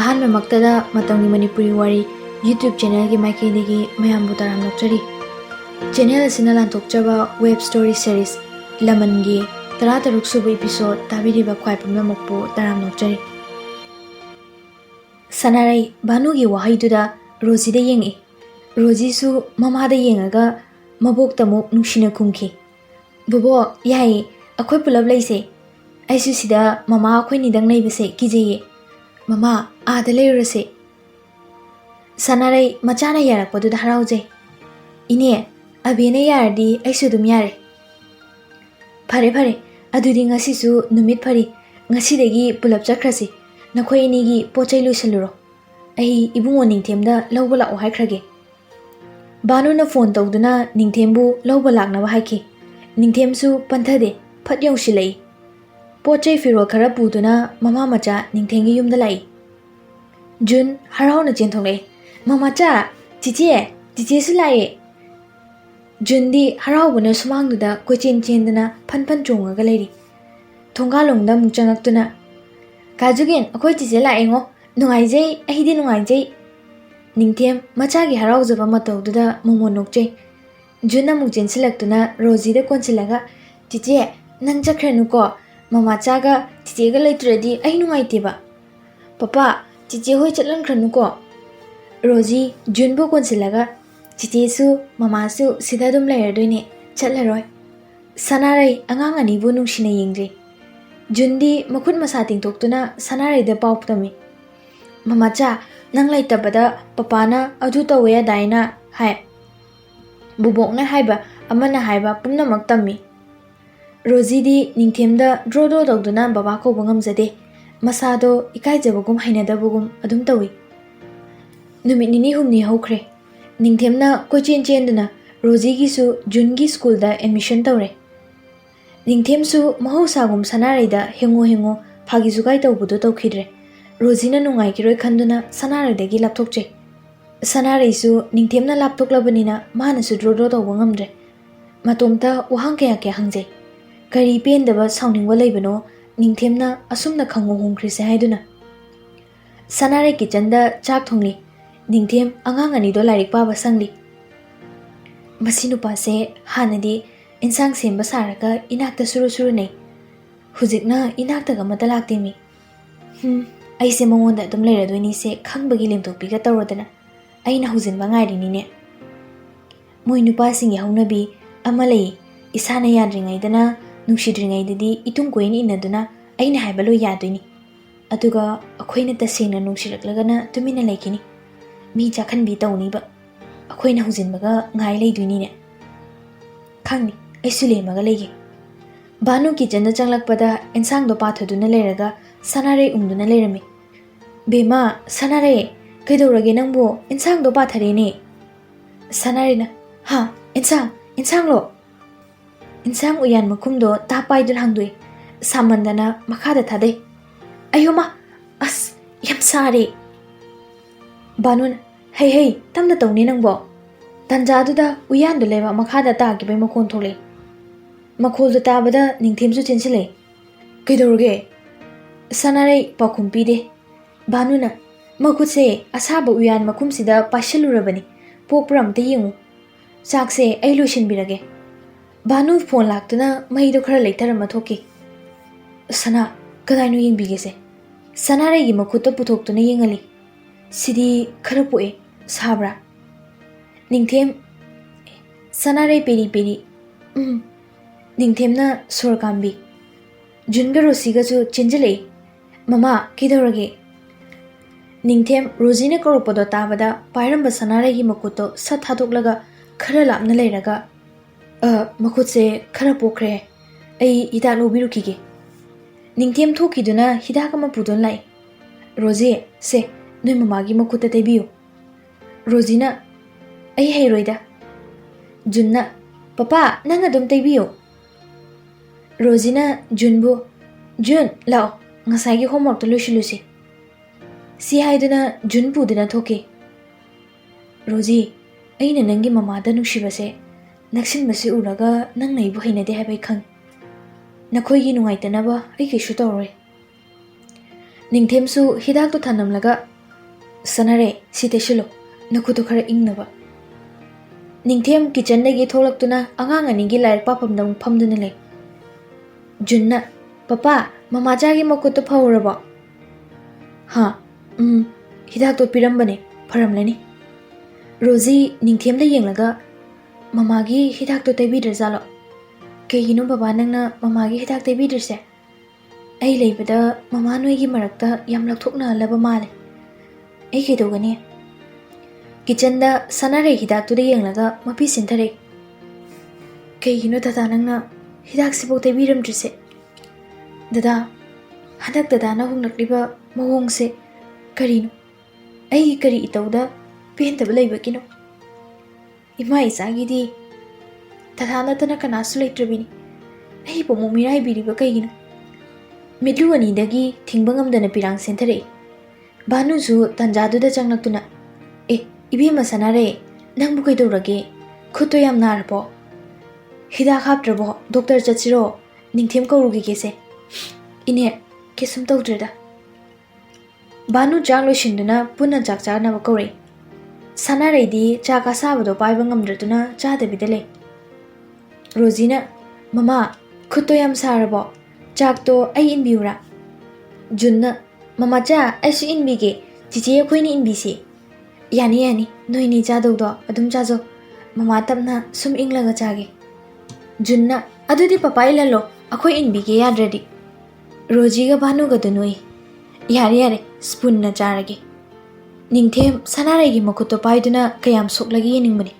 ꯑꯍꯥꯟꯕꯃꯛꯇꯗ Matamgi Manipuri Wari YouTube channel gi maikhaidagi mayambu taram nokchari. Channel asina lanthokchaba web story series Laman gi 13 suba episode tabiriba khwai pumnamakpu taram nokchari. Sanarai Banu gi wahaiduda Rozi da yengi. Rozi su mama da yengaga mabok tamok nungshina kumki. Bobo yai akhoi pulab laise. Aisu sida mama akhoi nidang laibase kijeye. Mama aada leirase. Sanarai machana yarakpaduda harauje. Ine abena yardi aisu dum yare. Phare adudi ngasi su numit phari ngasi dagi pulap chakrasi. Nakhoi inigi pochai luisaluro. Ai ibungo ningthemda lawba lako haikrage. Banu na phone tawduna ningthembu lawba laknaba haiki. Ningthemsu panthade phat yausilai. Pochai firo khara puduna mama macha ningthengi yumda lai. Jun harau na chenthongai. Mama cha chiche su lai. Jun di harau buna sumangduda kochen chendana phan chongaga lairi. Thongalongda muchangakuna. Kajugen akhoi chiche lai ngo nungaijai ahidi nungaijai. Ningthem macha gi harau jaba matawduda momonokjai. Jun amuk jensilaktuna Rozi da konsilaga chiche nang chakhranu ko Mama chaga chiche ga laitradi ai nungaiteba. Papa chiche hoi chatlankranu ko. Rozi Junbu konsilaga chiche su mama su sida dum lairadone chatlaroi. Sanarai angang ani bu nungshina yengje. Jundi makut masa tingtoktuna Sanarai da pauptami. Mama cha nang laitabada papa na adu tawe daina hai. Bubok na haiba amana haiba pumnamak tammi. Rozi di ningthemda draw tawduna baba ko bangam jade masado ikai jabagum hainadabugum adum tawi numit nini humni hokre ningthemna kochen chenduna Rozi gi su Jun gi school da admission tawre ningthem su mahausa gum Sanarai da hengo phagi jugai tawbudo tawkhidre Rozi na nungai kiroi khanduna Sanarai da gi lapthokche Sanarai su ningthemna lapthoklabanina mana su draw tawbangamdre matomta wahang kya hangje Kari pendaba sauningwa laibano ningthemna asumna khango hongkrise haiduna Sanarai kitchen da chak thongli ningthem angang ani do lairik paba sangli masinu pase hanadi insang semba saraka inakta suru nei hujikna inakta ga matalakti mi aise mongonda dum leiradoni se khangbagi lemtokpi ga tawradana aina hujinba ngairi ni ne moinu pasing yahaunabi amalei isana yadringaidana nungsidringaidadi itung koin inaduna aina haibalo yadoini aduga akhoina tasena nungsiraklagana tumina laikini mi jakhanbi tawniba akhoina hujinbaga ngai leiduini ne khangni aisule maga leige Banu kitchen da changlakpada ensang do pathaduna leiraga Sanarai umduna leirami Bema Sanarai kaidorage nangbo ensang do pathare ne Sanarai na ha ensang lo Insang uyan makumdo tapai dun hangdui samandana makhada thade ayoma as yam sare Banun hey tamda tawni nangbo tanjadu da uyan do leba makhada ta gi bai makon thole makhol do tabada ningthemsu chensile kaidorge Sanarai pakhumpi de Banuna makutse asaba uyan makumsida paishalurabani pokpram te yengu chakse ai loishin birage Banu phone laktuna mai do khara leitar mathoki Sana kadainu yengbigese Sanarai gi makhutta puthoktuna yengali sidi khara poe sabra ningthem Sanarai peri ningthemna sorkambi Junga Rosiga chu chenjale mama kidorage ningthem Rosina koropodo tabada pairamba Sanarai gi makutto sat thadoklaga khara lapna leiraga makutse khara pokre ai hidak lobirukige ningthem thokiduna hidak ama pudon lai Rozi se noi mamagi makutta tebiyo Rozina ai heiroida Junna papa nang adum tebiyo Rozina Junbu Jun lao ngasai gi homework to lusi si haiduna Jun puduna thoke Rozi aina nangi mamada nushibase Naksin basi uraga nang naibu hainade habai khang Nakhoi gi nungaitanaba ai kishu tawre Ningthemsu hidak to thanamlaga sanare siteshilo nakuto khara ingnaba. Ningthem kitchen dagi tholaktuna angang ani gi lair papam dang phamduna le. Junna papa mama jagi makuto phawrabo. Ha hidak to pirambane pharamlani. Rosie ningthem da yenglaga mama gi hidak to tebidra zalo. Kayino baba nangna mama gi hidak tebidrse. Ai leibada mama noi gi marakta yam lakthokna laba male. Ai kedogani. Kitchen da sanare hidak to da yenglaga mapi sinthare. Kayino tata nangna hidak sibok tebiramdrise. Dada hadak dada na hunglakliba mawongse karino. Ai kari itawda pentabla leibakino. Ima isagidi tata natana kanasu leitrabini. Ai pomo mirai biriba kayino. Midlu anidagi thingbangam pirang senthare. Banusu tanjaduda changlaktuna. Ibima sanare nang bukai dorage khuto yam narbo. Hida khaptrabo doctor chatsiro ningthem kaurugi kese. Ine kesum tawdreda. Banu janglo shinduna puna jakcha na bakore. Sanare di chaka sabado paibangam dratuna chadabidale. Rosina mama khuto yam sarabo. Chakto ai inbiura. Junna mama cha aisu inbige chiche khoini inbisi. Yani noini chadogdo adum chajo mama tapna sum inglaga chage. Junna adudi papa ilalo akhoi inbige yadradi. Roji ga banu ga dunoi. Yare spoon na charage. Ningthem sanare gi makuto paiduna kayam soklagi ningbani.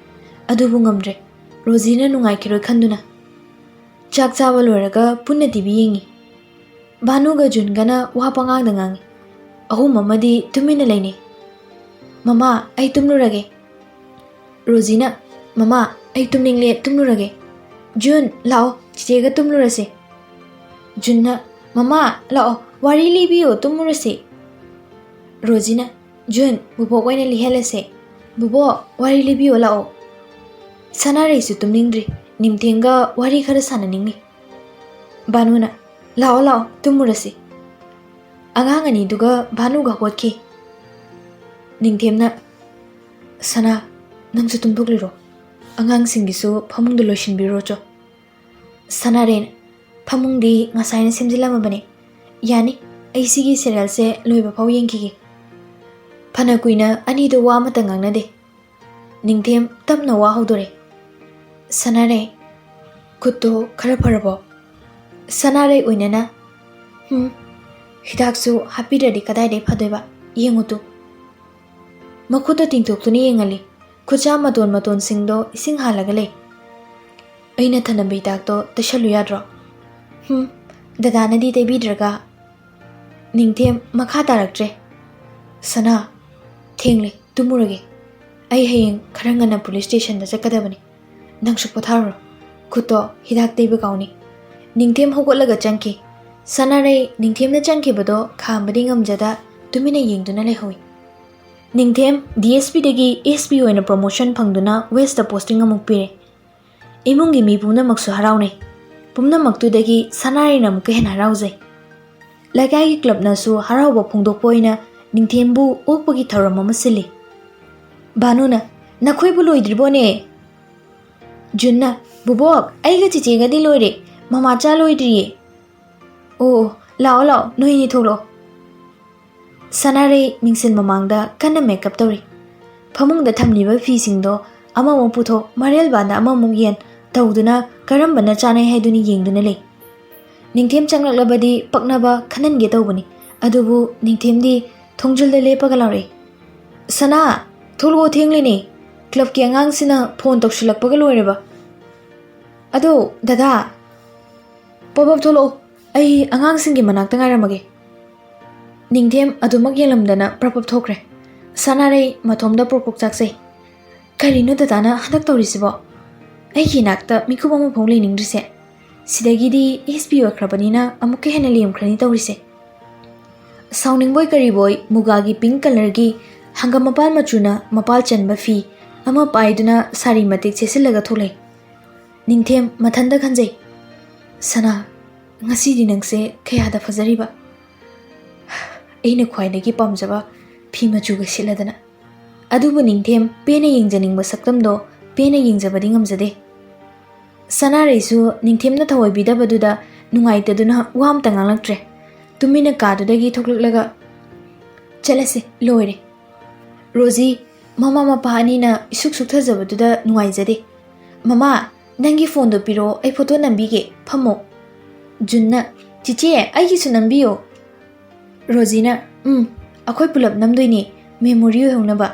Adubu ngamdre. Roji na nungai kiro khanduna. Chak chawa loraga punna tibi yengi. Banu ga jun gana wapangang dangang. Ahu mamadi tumina laini. Mama ai tumnurage. Rosina mama ai tumningle tumnurage. Jun lao chichega tumnurase. Junna mama lao wari libiyo tumnurase. Rosina Jun bubo koina lihelase. Bubo wari libiyo lao. Sanare su tumningdri nimthenga wari khara sananingi. Banuna lao tumurase. Angang ani duga banu ga hotki. Ningthemna sana nangsu tumpukliro angang singisu phamungdu loishinbiro cho sanaren phamungdi ngasaina simjilamabane yani aisigi serial se loiba phaw yengkigi phana kuina ani do wa mata ngangnade ningthem tapna wa hodore sanare kutto khara pharabo sanare oinana hidaksu hapiradi kadai dei phadoiba yengutu Makuta tingtoktuni yengali kucha maton singdo ising halagale. Aina thanambi takto tashalu yadro. Dadana di tebi draga. Ningthem makha taraktre. Sana thengle tumurage. Ai hayeng kharangana police station da chakadabani. Nangsu potharo. Kuto hidak teiba kauni. Ningthem hogolaga changki. Sanare ningthem na changki bado khambadi ngamjada tumina yengduna lehoi. Ningthem DSP dagi SP oina promotion phangduna West da posting amuk pire. Imungi mi pumna maksu haraune. Pumna maktu dagi sanari nam ke hen haraujai. Lagai gi club na su harauba phungdok poina Ningthem bu okpagi tharam amasili. Banuna nakhoi bu loidribone. Junna bubok aiga chiche ga di loire mama cha loidriye. Oh lao noini tholo. Sanare mingsin mamangda kana makeup tori. Phamungda thamliba fi singdo amamo putho marel banda amamo yen tawduna karambana chanai haiduni yengduna le. Ningthem changlaklabadi paknaba khanan ge tawbani. Adubu ningthem di thongjulda lepaga lare. Sana thulgo thenglini club ki angang sina phone tokshilakpaga loireba. Ado dada Pabab tholo ai angang singi manakta ngairamage. Ningthem adumak yelamdana prapap thokre. Sanare mathomda propok chaksei. Karino dadana hadak tawrisibo. Ai hinakta mikubama phongli ningdrise. Sidagidi SB wakrabanina amukke hena lemkhrani tawrise. Sounding boy kari boy mugagi pink color gi hangam mapal machuna mapal chanba fi ama paiduna sari matik chesilaga thole. Ningthem mathanda khanjai. Sana ngasi di nangse khayada fajariba. ꯑꯩꯅ ꯈ꯭ꯋꯥꯏꯗꯒꯤ ꯄꯥꯝꯖꯕ ꯐꯤ ꯃꯆꯨꯒ ꯁꯦꯠꯂꯗꯅ ꯑꯗꯨꯕꯨ ꯅꯤꯡꯊꯦꯝ ꯄꯦꯟꯅ ꯌꯦꯡꯖꯅꯤꯡꯕ ꯁꯛꯇꯝꯗꯣ ꯄꯦꯟꯅ ꯌꯦꯡꯖꯕꯗꯤ ꯉꯝꯖꯗꯦ ꯁꯅꯥꯔꯩꯁꯨ ꯅꯤꯡꯊꯦꯝꯅ ꯊꯑꯣꯏꯕꯤꯗꯕꯗꯨꯗ ꯅꯨꯡꯉꯥꯏꯇꯗꯨꯅ ꯋꯥ ꯑꯝꯇ ꯉꯥꯡꯂꯛꯇ꯭ꯔꯦ ꯇꯨꯃꯤꯟꯅ ꯀꯥꯗꯨꯗꯒꯤ ꯊꯣꯛꯂꯛꯂꯒ ꯆꯠꯂꯁꯦ ꯂꯣꯏꯔꯦ ꯔꯣꯖꯤ ꯃꯃꯥ ꯃꯄꯥ ꯑꯅꯤꯅ ꯏꯁꯨꯛ ꯁꯨꯛꯊꯖꯕꯗꯨꯗ ꯅꯨꯡꯉꯥꯏꯖꯗꯦ ꯃꯃꯥ ꯅꯪꯒꯤ ꯐꯣꯟꯗꯣ ꯄꯤꯔꯣ ꯑꯩ ꯐꯣꯇꯣ ꯅꯝꯕꯤꯒꯦ ꯐꯝꯃꯣ ꯖꯨꯟꯅ ꯆꯤꯆꯦ ꯑꯩꯒꯤꯁꯨ ꯅꯝꯕꯤꯌꯣ ꯔꯣꯖꯤꯅ ꯑꯩꯈꯣꯏ ꯄꯨꯂꯞ ꯅꯝꯗꯣꯏꯅꯦ ꯃꯦꯃꯣꯔꯤ ꯑꯣꯏꯍꯧꯅꯕ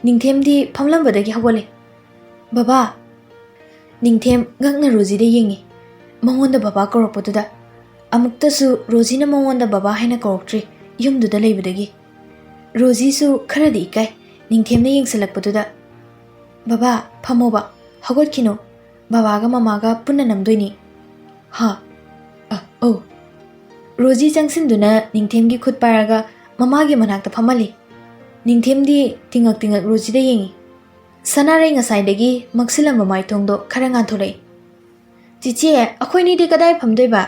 ꯅꯤꯡꯊꯦꯝꯗꯤ ꯐꯝꯂꯝꯕꯗꯒꯤ ꯍꯧꯒꯠꯂꯦ ꯕꯕꯥ ꯅꯤꯡꯊꯦꯝ ꯉꯛꯅ ꯔꯣꯖꯤꯗ ꯌꯦꯡꯉꯤ ꯃꯉꯣꯟꯗ ꯕꯕꯥ ꯀꯧꯔꯛꯄꯗꯨꯗ ꯑꯃꯨꯛꯇꯁꯨ ꯔꯣꯖꯤꯅ ꯃꯉꯣꯟꯗ ꯕꯕꯥ ꯍꯥꯏꯅ ꯀꯧꯔꯛꯇ꯭ꯔꯤ ꯌꯨꯝꯗꯨꯗ ꯂꯩꯕꯗꯒꯤ ꯔꯣꯖꯤꯁꯨ ꯈꯔꯗꯤ ꯏꯀꯥꯏ ꯅꯤꯡꯊꯦꯝꯅ ꯌꯦꯡꯁꯤꯜꯂꯛꯄꯗꯨꯗ ꯕꯕꯥ ꯐꯝꯃꯣꯕ ꯍꯧꯒꯠꯈꯤꯅꯣ ꯕꯕꯥꯒ ꯃꯃꯥꯒ ꯄꯨꯟꯅ ꯅꯝꯗꯣꯏꯅꯤ ꯍꯥ ꯑꯧ ꯔꯣꯖꯤ ꯆꯪꯁꯤꯟꯗꯨꯅ ꯅꯤꯡꯊꯦꯝꯒꯤ ꯈꯨꯠ ꯄꯥꯏꯔꯒ ꯃꯃꯥꯒꯤ ꯃꯅꯥꯛꯇ ꯐꯝꯍꯜꯂꯤ ꯅꯤꯡꯊꯦꯝꯗꯤ ꯇꯤꯡꯉꯛ ꯇꯤꯡꯉꯛ ꯔꯣꯖꯤꯗ ꯌꯦꯡꯉꯤ ꯁꯅꯥꯔꯩ ꯉꯁꯥꯏꯗꯒꯤ ꯃꯛꯁꯤꯜꯂꯝꯕ ꯃꯥꯏꯊꯣꯡꯗꯣ ꯈꯔ ꯉꯥꯟꯊꯣꯔꯛꯏ ꯆꯤꯆꯦ ꯑꯩꯈꯣꯏꯅꯤꯗꯤ ꯀꯗꯥꯏ ꯐꯝꯗꯣꯏꯕ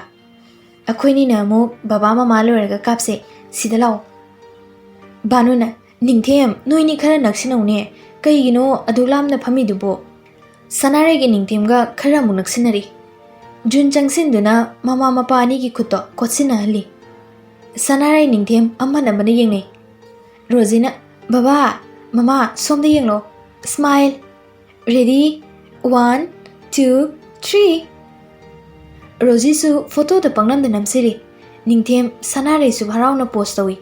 ꯑꯩꯈꯣꯏꯅꯤꯅ ꯑꯃꯨꯛ ꯕꯕꯥ ꯃꯃꯥ ꯂꯣꯏꯔꯒ ꯀꯥꯞꯁꯦ ꯁꯤꯗ ꯂꯥꯛꯑꯣ ꯚꯥꯅꯨꯅ ꯅꯤꯡꯊꯦꯝ ꯅꯣꯏꯅꯤ ꯈꯔ ꯅꯛꯁꯤꯟꯅꯧꯅꯦ ꯀꯩꯒꯤꯅꯣ ꯑꯗꯨꯛ ꯂꯥꯞꯅ ꯐꯝꯃꯤꯗꯨꯕꯣ ꯁꯅꯥꯔꯩꯒꯤ ꯅꯤꯡꯊꯦꯝꯒ ꯈꯔ ꯑꯃꯨꯛ ꯅꯛꯁꯤꯟꯅꯔꯤ ꯖꯨꯟ ꯆꯪꯁꯤꯟꯗꯨꯅ ꯃꯃꯥ ꯃꯄꯥ ꯑꯅꯤꯒꯤ ꯈꯨꯠꯇꯣ ꯀꯣꯠꯁꯤꯟꯅꯍꯜꯂꯤ ꯁꯅꯥꯔꯩ ꯅꯤꯡꯊꯦꯝ ꯑꯃꯅ ꯌꯦꯡꯅꯩ ꯔꯣꯖꯤꯅ ꯕꯕꯥ ꯃꯃꯥ ꯁꯣꯝꯗ ꯌꯦꯡꯂꯣ ꯁ꯭ꯃꯥꯏꯜ ꯔꯦꯗꯤ 1 2 3 ꯔꯣꯖꯤꯁꯨ ꯐꯣꯇꯣꯗ ꯄꯪꯅꯝꯗ ꯅꯝꯁꯤꯜꯂꯤ ꯅꯤꯡꯊꯦꯝ ꯁꯅꯥꯔꯩꯁꯨ ꯍꯔꯥꯎꯅ ꯄꯣꯁ ꯇꯧꯏ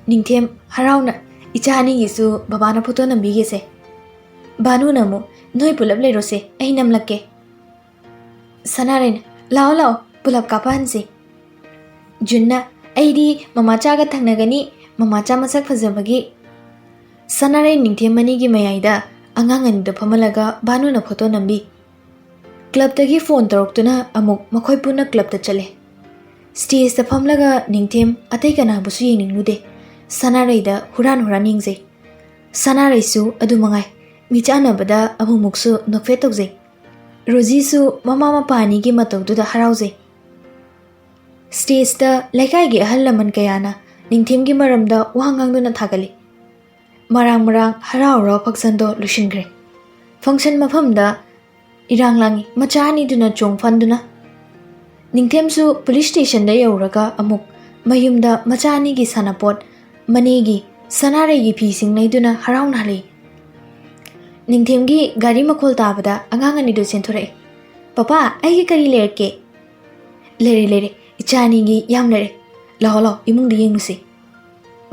ꯅꯤꯡꯊꯦꯝ ꯍꯔꯥꯎꯅ ꯏꯆꯥ ꯑꯅꯤꯒꯤꯁꯨ ꯕꯕꯥꯅ ꯐꯣꯇꯣ ꯅꯝꯕꯤꯒꯦꯁꯦ ꯚꯥꯅꯨꯅ ꯑꯃꯨꯛ ꯅꯣꯏ ꯄꯨꯂꯞ ꯂꯩꯔꯣꯁꯦ ꯑꯩ ꯅꯝꯂꯛꯀꯦ ꯁꯅꯥꯔꯩꯅ ꯂꯥꯛꯑꯣ ꯂꯥꯛꯑꯣ ꯄꯨꯂꯞ ꯀꯥꯞꯄꯍꯟꯁꯤ ꯖꯨꯟꯅ ꯑꯩꯗꯤ ꯃꯃꯥꯆꯥꯒ ꯊꯪꯅꯒꯅꯤ ꯃꯃꯥꯆꯥ ꯃꯁꯛ ꯐꯖꯕꯒꯤ ꯁꯅꯥꯔꯩ ꯅꯤꯡꯊꯦꯝ ꯑꯅꯤꯒꯤ ꯃꯌꯥꯏꯗ ꯑꯉꯥꯡ ꯑꯅꯤꯗꯣ ꯐꯝꯍꯜꯂꯒ ꯚꯥꯅꯨꯅ ꯐꯣꯇꯣ ꯅꯝꯕꯤ ꯀ꯭ꯂꯕꯇꯒꯤ ꯐꯣꯟ ꯇꯧꯔꯛꯇꯨꯅ ꯑꯃꯨꯛ ꯃꯈꯣꯏ ꯄꯨꯟꯅ ꯀ꯭ꯂꯕꯇ ꯆꯠꯂꯦ ꯁ꯭ꯇꯦꯖꯇ ꯐꯝꯂꯒ ꯅꯤꯡꯊꯦꯝ ꯑꯇꯩ ꯀꯅꯥꯕꯨꯁꯨ ꯌꯦꯡꯅꯤꯡꯂꯨꯗꯦ ꯁꯅꯥꯔꯩꯗ ꯍꯨꯔꯥꯟ ꯌꯦꯡꯖꯩ ꯁꯅꯥꯔꯩꯁꯨ ꯑꯗꯨ ꯃꯉꯥꯏ ꯃꯤꯆꯥꯟꯅꯕꯗ ꯑꯃꯨꯛꯃꯨꯛꯁꯨ ꯅꯣꯛꯐꯦꯠ ꯇꯧꯖꯩ ꯔꯣꯖꯤꯁꯨ ꯃꯃꯥ ꯃꯄꯥ ꯑꯅꯤꯒꯤ ꯃꯇꯧꯗꯨꯗ ꯍꯔꯥꯎꯖꯩ ꯁ꯭ꯇꯦꯖꯇ ꯂꯩꯀꯥꯏꯒꯤ ꯑꯍꯜ ꯂꯃꯟ ꯀꯌꯥꯅ ꯅꯤꯡꯊꯦꯝꯒꯤ ꯃꯔꯝꯗ ꯋꯥ ꯉꯥꯡꯗꯨꯅ ꯊꯥꯒꯠꯂꯤ ꯃꯔꯥꯡ ꯍꯔꯥꯎ ꯐꯪꯁꯟꯗꯣ ꯂꯣꯏꯁꯤꯟꯈ꯭ꯔꯦ ꯐꯪꯁꯟ ꯃꯐꯝꯗ ꯏꯔꯥꯡ ꯂꯥꯡꯉꯤ ꯃꯆꯥ ꯑꯅꯤꯗꯨꯅ ꯆꯣꯡꯐꯟꯗꯨꯅ ꯅꯤꯡꯊꯦꯝꯁꯨ ꯄꯨꯂꯤꯁ ꯁ꯭ꯇꯦꯁꯟꯗ ꯌꯧꯔꯒ ꯑꯃꯨꯛ ꯃꯌꯨꯝꯗ ꯃꯆꯥ ꯑꯅꯤꯒꯤ ꯁꯥꯟꯅꯄꯣꯠ ꯃꯅꯦꯒꯤ ꯁꯅꯥꯔꯩꯒꯤ ꯐꯤꯁꯤꯡ ꯂꯩꯗꯨꯅ ꯍꯔꯥꯎꯅ ꯍꯜꯂꯛꯏ ꯅꯤꯡꯊꯦꯝꯒꯤ ꯒꯥꯔꯤ ꯃꯈꯣꯜ ꯇꯥꯕꯗ ꯑꯉꯥꯡ ꯑꯅꯤꯗꯨ ꯆꯦꯟꯊꯣꯔꯛꯏ ꯄꯄꯥ ꯑꯩꯒꯤ ꯀꯔꯤ ꯂꯩꯔꯛꯀꯦ ꯂꯩꯔꯦ ꯏꯆꯥ ꯑꯅꯤꯒꯤ ꯌꯥꯝ ꯂꯩꯔꯦ ꯂꯥꯛꯑꯣ ꯏꯃꯨꯡꯗ ꯌꯦꯡꯂꯨꯁꯤ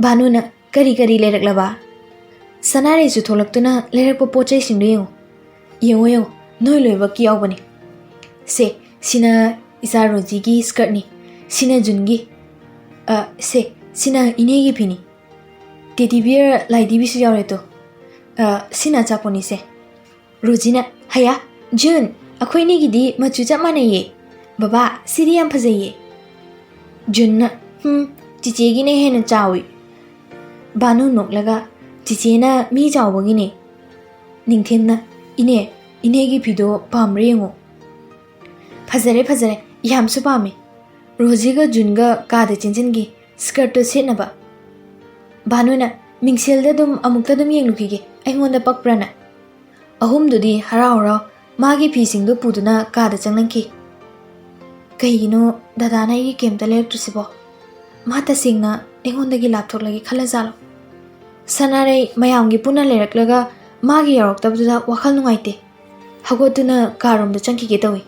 ꯚꯥꯅꯨꯅ ꯀꯔꯤ ꯂꯩꯔꯛꯂꯕ ꯁꯅꯥꯔꯩꯁꯨ ꯊꯣꯛꯂꯛꯇꯨꯅ ꯂꯩꯔꯛꯄ ꯄꯣꯠ ꯆꯩꯁꯤꯡꯗꯨ ꯌꯦꯡꯉꯣ ꯅꯣꯏ ꯂꯣꯏꯅꯃꯛꯀꯤ ꯌꯥꯎꯕꯅꯤ ꯁꯦ ꯁꯤꯅ ꯏꯆꯥ ꯔꯣꯖꯤꯒꯤ ꯁ꯭ꯀꯔꯠꯅꯤ ꯁꯤꯅ ꯖꯨꯟꯒꯤ ꯁꯤꯅ ꯏꯅꯦꯒꯤ ꯐꯤꯅꯤ ꯇꯦꯗꯤ ꯕꯤꯌꯔ ꯂꯥꯏꯙꯤꯕꯤꯁꯨ ꯌꯥꯎꯔꯦ ꯁꯤꯅ ꯑꯆꯥꯄꯣꯠꯅꯤꯁꯦ ꯔꯣꯖꯤꯅ ꯍꯌꯥ ꯖꯨꯟ ꯑꯩꯈꯣꯏꯅꯤꯒꯤꯗꯤ ꯃꯆꯨ ꯆꯞ ꯃꯥꯟꯅꯩꯌꯦ ꯕꯕꯥ ꯁꯤꯗꯤ ꯌꯥꯝ ꯐꯖꯩꯌꯦ ꯖꯨꯟꯅ ꯆꯤꯆꯦꯒꯤꯅ ꯍꯦꯟꯅ ꯆꯥꯎꯏ ꯚꯥꯅꯨ ꯅꯣꯛꯂꯒ ꯆꯤꯆꯦꯅ ꯃꯤ ꯆꯥꯎꯕꯒꯤꯅꯦ ꯅꯤꯡꯊꯦꯝꯅ ꯏꯅꯦꯒꯤ ꯐꯤꯗꯣ ꯄꯥꯝꯕ꯭ꯔꯥ ꯌꯦꯡꯉꯣ ꯐꯖꯔꯦ ꯌꯥꯝꯁꯨ ꯄꯥꯝꯃꯤ ꯔꯣꯖꯤꯒ ꯖꯨꯟꯒ ꯀꯥꯗ ꯆꯦꯟꯁꯤꯟꯈꯤ ꯁ꯭ꯀꯔꯠꯇꯨ ꯁꯦꯠꯅꯕ ꯚꯥꯅꯨꯅ ꯃꯤꯡꯁꯦꯜꯗ ꯑꯃꯨꯛꯇ ꯌꯦꯡꯂꯨꯈꯤꯒꯦ ꯑꯩꯉꯣꯟꯗ ꯄꯛꯄ꯭ꯔꯥꯅ ꯑꯍꯨꯝꯗꯨꯗꯤ ꯍꯔꯥꯎ ꯃꯥꯒꯤ ꯐꯤꯁꯤꯡꯗꯨ ꯄꯨꯗꯨꯅ ꯀꯥꯗ ꯆꯪꯂꯛꯈꯤ ꯀꯩꯒꯤꯅꯣ ꯗꯗꯥꯅ ꯑꯩꯒꯤ ꯀꯩꯝꯇ ꯂꯩꯔꯛꯇ꯭ꯔꯤꯁꯤꯕꯣ ꯃꯥ ꯇꯁꯦꯡꯅ ꯑꯩꯉꯣꯟꯗꯒꯤ ꯂꯥꯞꯊꯣꯛꯂꯒꯦ ꯈꯜꯂꯖꯥꯠꯂꯣ ꯁꯅꯥꯔꯩ ꯃꯌꯥꯝꯒꯤ ꯄꯨꯟꯅ ꯂꯩꯔꯛꯂꯒ ꯃꯥꯒꯤ ꯌꯥꯎꯔꯛꯇꯕꯗꯨꯗ ꯋꯥꯈꯜ ꯅꯨꯡꯉꯥꯏꯇꯦ ꯍꯧꯒꯠꯇꯨꯅ ꯀꯥꯔꯣꯝꯗ ꯆꯪꯈꯤꯒꯦ ꯇꯧꯏ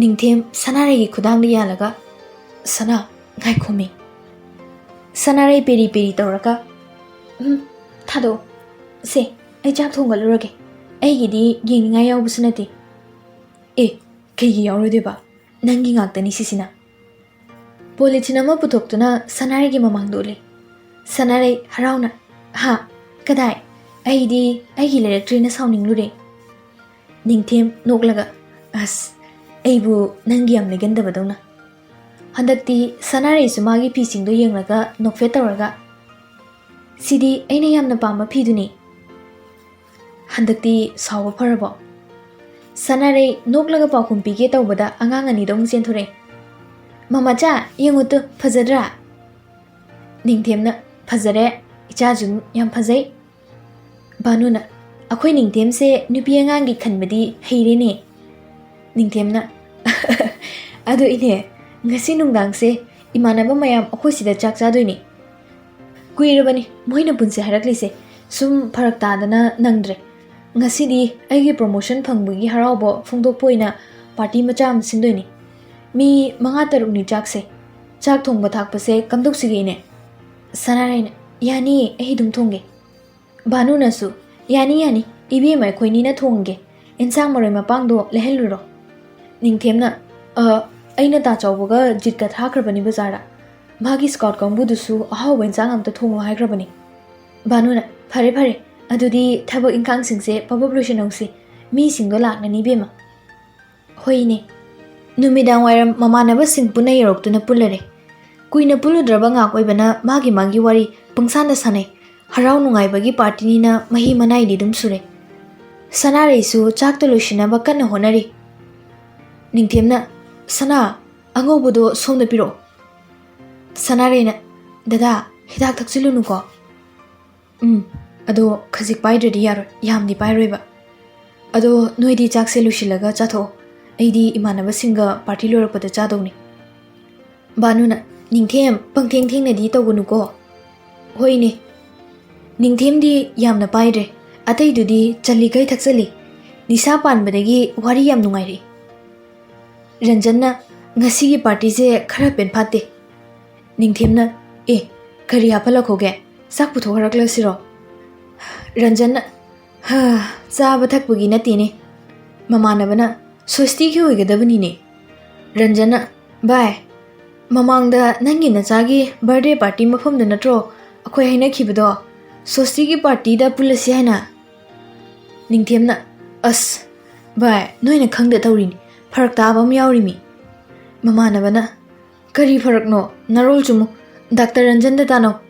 ꯅꯤꯡꯊꯦꯝ ꯁꯅꯥꯔꯩꯒꯤ ꯈꯨꯗꯥꯡꯗ ꯌꯥꯜꯂꯒ ꯁꯅꯥ ꯉꯥꯏꯈꯣꯃꯤ ꯁꯅꯥꯔꯩ ꯄꯦꯔꯤ ꯇꯧꯔꯒ ꯊꯥꯗꯣꯛꯑꯣ ꯁꯦ ꯑꯩ ꯆꯥꯛ ꯊꯣꯡꯒꯠꯂꯨꯔꯒꯦ ꯑꯩꯒꯤꯗꯤ ꯌꯦꯡꯅꯤꯡꯉꯥꯏ ꯌꯥꯎꯕꯁꯨ ꯅꯠꯇꯦ ꯀꯩꯒꯤ ꯌꯥꯎꯔꯣꯏꯗꯣꯏꯕ ꯅꯪꯒꯤ ꯉꯥꯛꯇꯅꯤ ꯁꯤꯁꯤꯅ ꯄꯣꯂꯤꯊꯤꯟ ꯑꯃ ꯄꯨꯊꯣꯛꯇꯨꯅ ꯁꯅꯥꯔꯩꯒꯤ ꯃꯃꯥꯡꯗ ꯎꯠꯂꯤ ꯁꯅꯥꯔꯩ ꯍꯔꯥꯎꯅ ꯀꯗꯥꯏ ꯑꯩꯗꯤ ꯑꯩꯒꯤ ꯂꯩꯔꯛꯇ꯭ꯔꯦꯅ ꯁꯥꯎꯅꯤꯡꯂꯨꯔꯦ ꯅꯤꯡꯊꯦꯝ ꯅꯣꯛꯂꯒ ꯑꯁ ꯑꯩꯕꯨ ꯅꯪꯒꯤ ꯌꯥꯝ ꯂꯩꯒꯟꯗꯕꯗꯧꯅ ꯍꯟꯗꯛꯇꯤ ꯁꯅꯥꯔꯩꯁꯨ ꯃꯥꯒꯤ ꯐꯤꯁꯤꯡꯗꯣ ꯌꯦꯡꯂꯒ ꯅꯣꯛꯐꯦꯠ ꯇꯧꯔꯒ ꯁꯤꯗꯤ ꯑꯩꯅ ꯌꯥꯝꯅ ꯄꯥꯝꯕ ꯐꯤꯗꯨꯅꯤ ꯍꯟꯗꯛꯇꯤ ꯁꯥꯎꯕ ꯐꯔꯕꯣ ꯁꯅꯥꯔꯩ ꯅꯣꯛꯂꯒ ꯄꯥꯎꯈꯨꯝ ꯄꯤꯒꯦ ꯇꯧꯕꯗ ꯑꯉꯥꯡ ꯑꯅꯤꯗꯣ ꯑꯃꯨꯛ ꯆꯦꯟꯊꯣꯔꯛꯑꯦ ꯃꯃꯥꯆꯥ ꯌꯦꯡꯉꯨꯇꯨ ꯐꯖꯗ꯭ꯔꯥ Ningthemna phajare ichaju yam phajai. Banuna akhoi ningthem se nupi angang gi khanbadi heirene. Ningthemna adu ine ngasi nungdang se imanaba mayam akhoi sida chak chadoini. Kuirabani moina punse haraklise sum pharak tadana nangdre. Ngasi di aigi promotion phangbugi haraubo phungdok poina party macham sindoini. Mi manga taruk ni chak se. Chak thongba thakpa se kamdok sigine. Sanaraina yani ehi dum thongge. Banuna su yani ibi mai khoini na thongge. Insang maroi mapangdo leheluro. Ningthemna aina ta chawbaga jitka thakrabani bazara. Magi scout kangbudusu ahaw wensang amta thonglo haikrabani. Banuna phare adudi thabak ingkang singse pabablution ongsi mi singdo laknani bema. Hoine numidang wairam mamanaba sing punai yoroktuna pulare. Kuina puludraba ngak oibana magi wari pangsanda sanai. Harau nungaibagi partinina mahi manai di dum sure. Sanare su chakto loshina bakana honari. Ningthemna sana angobodo somna piro. Sanare na dada hidak thaksilunu ko. Ado khazik paidredi yaro yamni pairoiba. Ado noidi chakse lushilaga chatho. Aidi imanaba singa party lorakpada chadawni. Banuna ningthem pangtheng na di tawgunu ko. Hoine Ningthem di yamna paidre. Atai dudi chali kai thaksali. Nisa panbadagi wari yam nungairi. Ranjanna ngasi gi party se khara pen phate. Ningthemna kari hapala khoge sak puthorakla siro. Ranjanna chaba thakpugi natine. Mamanabana sosti ki hoigadabani ne. Ranjanna bye. Mamangda nangi nachagi birthday party mafamda natro akhoi haina khibado sosti ki party da pulasi haina. Ningthemna as bye noina khangda tawrini pharak taba am yawrimi. Mamanabana kari pharak no narol chumu Dr. Ranjanda tano.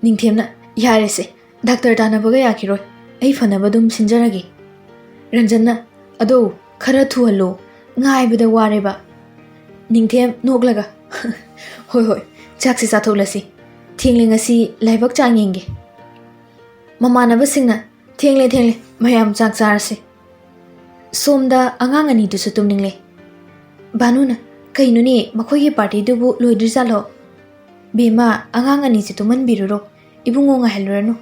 Ningthemna yarese Dr. Tanabaga yakiroi ai fanabadum sinjaragi. Ranjanna ado khara thuhallo ngaibada wareba. Ningthem noglaga hoi chakse chatholasi thengling asi laibak changyenge. Mamanaba singna thengle mayam chak charse. Somda angang ani dusu tumningle. Banuna kainuni makhoi party dubu loidri chalo. Bema angang ani se tuman biruro ibungo nga helranu.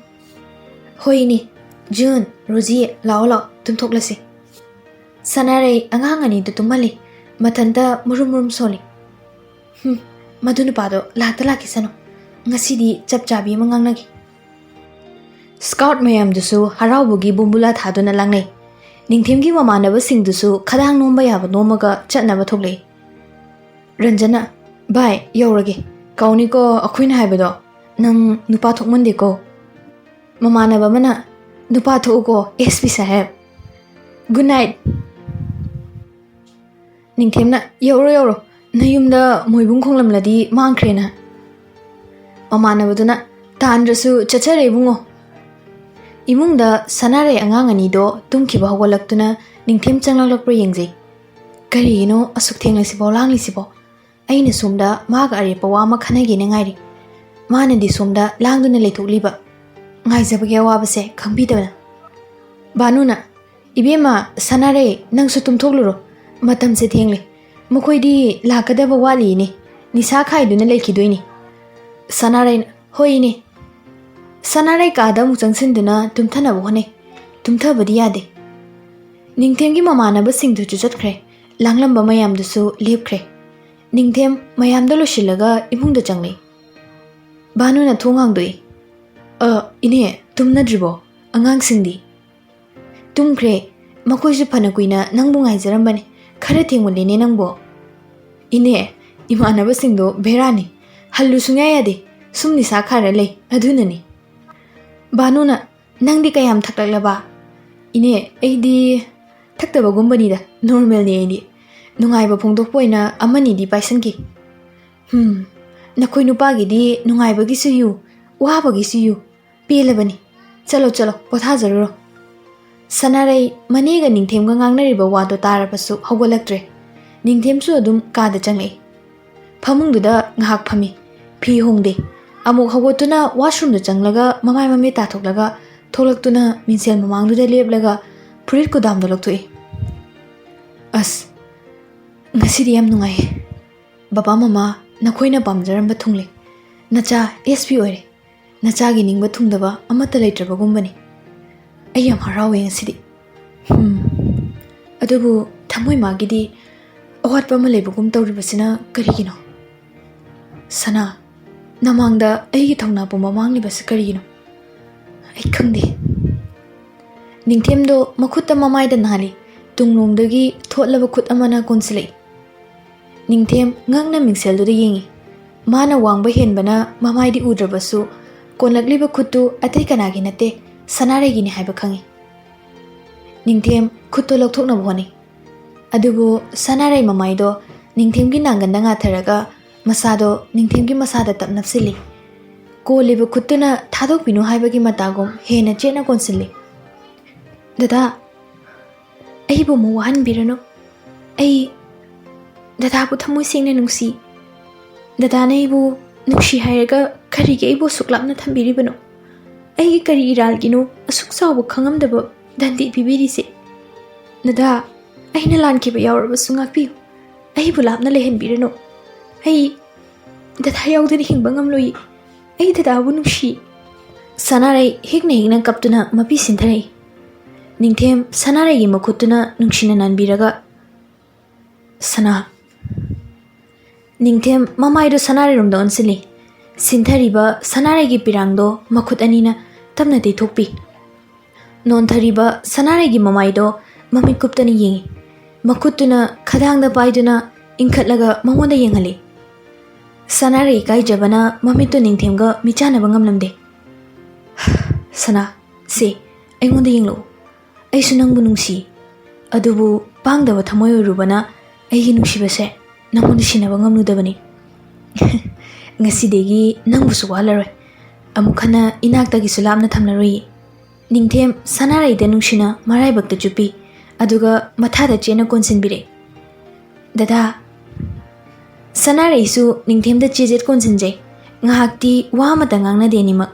Hoini June Rosie lao tumthoklasi. Sanare angang ani du tumali mathanda murum soli. Madunu pado lakta sano ngasidi chapchabi mangangnagi. Scout mayam dusu haraubugi bumbula thaduna langnai. Ningthemgi mamanaba singdusu khadang nomba yaba nomaga chatnaba thoklei. Ranjana bye yaurage kauni ko akhuina haibado nang nupa thokmande ko. Mamanaba mana nupa thoko SP saheb. Good night. Ningthemna yauro nayumda moibung khonglamladi mangkrena. Mamanabaduna tandrasu chachare bungo. Imungda sanare angang ani do tumkiba hawalaktuna ningthem changlaklakpra yengjei. Karino asuk thenglasibo langlisibo. Aina somda maga arepa wama khanagi na ngairi. Manadi somda langduna leithokliba. Ngaijabagi awabase khangbidabana. Banuna ibema sanare nangsu tumthokluro matam se thengle. Mukhoidi lakadaba wali ni nisa khaiduna lekhidoini. Sanare hoini Sanare kada muchangsinduna tumthanabu hone tumthabadi yade. Ningthemgi mamanaba singdu chuchatkre langlamba mayamdusu lepkre. Ningthem mayamda loshilaga imungda changlei. Banuna thongangdoi ine tumnadribo angang singdi. Tumkre makoisu phana kuina nangbu ngaijarambane khara thengmulene nangbo. Ine imanaba singdo berani hallu sungya yade sumni sa khara lei adunani. Banuna nangdi kayam thaklaklaba. Ine aidi thaktabagumbanida normal ni aidi. Nungaiba phongdokpoina amani di paisanki. Nakoi nupagidi nungaibagi suyu wabagi suyu pelabani. Chalo pothajaro. Sanare manega ningthemga ngangnariba wado tarabasu hawgalaktre. Ningthemsu adum kada changlei. Phamungduda ngahak phami phi hongde Amuk hawotuna washroom da changlaga mamai mami tathoklaga tholaktuna minsel mamangduda lepplaga furit kudam da loktoi. As ngasidi yam nungai. Baba mama nakoina pamjaramba thungle. Nacha SP oire. Nacha gi ningba thungdaba amata leitrabagum ai yam harawe ngasidi. Adubu thamoi magidi awatpa ma leibagum tawribasina karigino. Sana namangda aigi thongna pu mamangli bas karigino. Ai khangde. Ningthemdo makhutta mamai da nali tunglongdagi thotlaba khut amana konsilai. Ningthem ngangna mingsel do yengi. Mana wangba henbana mamai di udrabasu konlagliba khuttu atai kanagi nate sanare gi ni haiba khangi. Ningthem khutto lokthokna bhoni. Adubu sanare mamai do ningthem gi nanganda nga tharaga masado ningthem gi masada tap napsili. Ko liba khuttuna thadok binu haiba gi matagum hena chena konsili. Dada ai bu mu wan birano. Ai dada bu thamoi singna nungsi. Dada na ibu nungsi hairaga karige ibu suklapna thambiribano. Ai kari iral ginu asuk sawu khangamdaba dandi bibiri se. Dada aina lan ki ba yawraba sungakpi. Ai bu lapna lehen birano. Ai dada yawdani hingba ngamloi. Ai dada bu nungsi. Sanarai hikna kaptuna mapi sintharai. Ningthem sanarai gi makhutuna nungsina nanbiraga. Sana Ningthem mamai do sanare rumda onsili. Sinthariba sanare gi pirangdo makhut anina tamna dei thokpi. Nonthariba sanare gi mamai do mamit kuptani yengi. Makhutuna khadangda paiduna inkhatlaga mangonda yengali. Sanare kai jabana mamito ningthemga michana bangamlamde. Sana se aingonda yenglo. Aisu nangbu nungsi. Adubu pangdaba thamoi orubana aigi nungsibase nangonda sinaba ngamnudabani. Ngasidegi nangbusu walaroi. Amukhana inaktagi sulapna thamlaroi. Ningthem sanarai da nungsina maraibakta chupi. Aduga mathada chena konsinbire. Dada sanarai su ningthem da chejet konsinjai. Ngahakti wamata ngangna denima.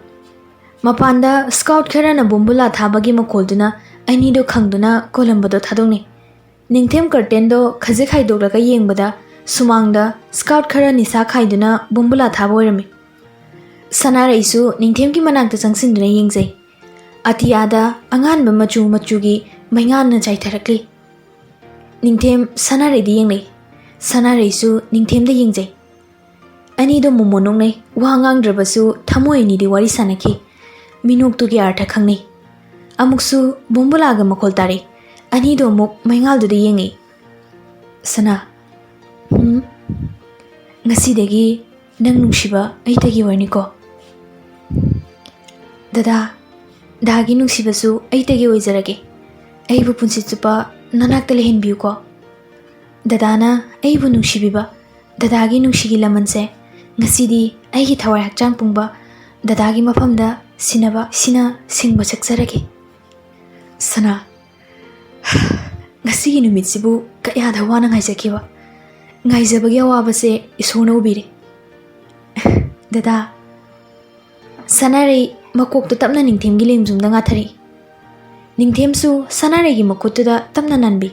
Mapanda scout kharana bombula thabagi makolduna ainido khangduna kolambado thadongni. Ningthem curtain do khaje khaidolaga yengbada sumangda scout khara nisa khaiduna bombula thaba oirami. Sanarai su ningthem ki manakta changsinduna yengjai. Atiyada anganba machugi maingan na chaitharakli. Ningthem sanarai di yenglai. Sanarai su ningthem da yengjai. Anido momonongnai wangang drabasu thamoi ni di wari sanaki. Minoktu gi artha khangnai. Amuksu bombulaga makol tari. Anido muk maingal do yengi. Sana ngasidegi nang nungsiba aitagi warniko. Dada dagi nungsibasu aitagi oizarage. Aibu punsi chupa nanakta lehenbiu ko. Dadana aibu nungsibiba dadagi nungsigi lamanse ngasidi aigi thawai hakchang pungba dadagi mafamda sina singba saksarage. Sana ngasigi numitsibu kaya dhawana ngaisakiba. Ngaisabagi awabase isona ubire. Dada sanarai makokto tapna ningthem gi lemjumda ngathari. Ningthem su sanarai gi makuttuda tapna nanbi.